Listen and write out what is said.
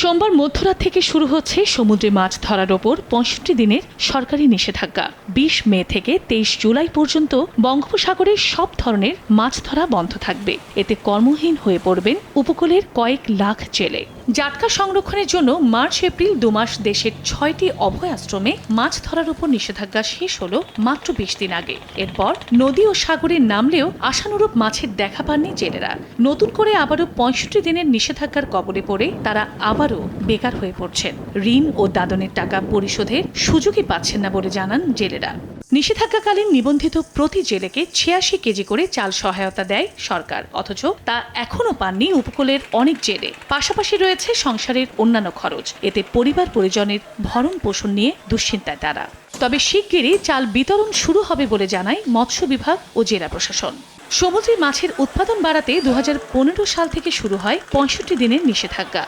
সোমবার মধ্যরাত থেকে শুরু হচ্ছে সমুদ্রে মাছ ধরার ওপর ৬৫ দিনের সরকারি নিষেধাজ্ঞা। ২০ মে থেকে ২৩ জুলাই পর্যন্ত বঙ্গোপসাগরে সব ধরনের মাছ ধরা বন্ধ থাকবে। এতে কর্মহীন হয়ে পড়বেন উপকূলের কয়েক লাখ জেলে। জাটকা সংরক্ষণের জন্য মার্চ এপ্রিল ২ মাস দেশের ৬টি অভয় আশ্রমে মাছ ধরার উপর নিষেধাজ্ঞা শেষ হলো মাত্র ২০ দিন আগে। এরপর নদী ও সাগরে নামলেও আশানুরূপ মাছের দেখা পাননি জেলেরা। নতুন করে আবারও ৬৫ দিনের নিষেধাজ্ঞার কবলে পড়ে তারা আবারও বেকার হয়ে পড়ছেন। ঋণ ও দাদনের টাকা পরিশোধের সুযোগই পাচ্ছেন না বলে জানান জেলেরা। নিষেধাজ্ঞাকালীন নিবন্ধিত প্রতি জেলেকে ৮৬ কেজি করে চাল সহায়তা দেয় সরকার, অথচ তা এখনও পাননি উপকূলের অনেক জেলে। পাশাপাশি রয়েছে সংসারের অন্যান্য খরচ। এতে পরিবার পরিজনের ভরণ পোষণ নিয়ে দুশ্চিন্তায় তারা। তবে শিগগিরই চাল বিতরণ শুরু হবে বলে জানায় মৎস্য বিভাগ ও জেলা প্রশাসন। সমুদ্রে মাছের উৎপাদন বাড়াতে ২০১৫ সাল থেকে শুরু হয় ৬৫ দিনের নিষেধাজ্ঞা।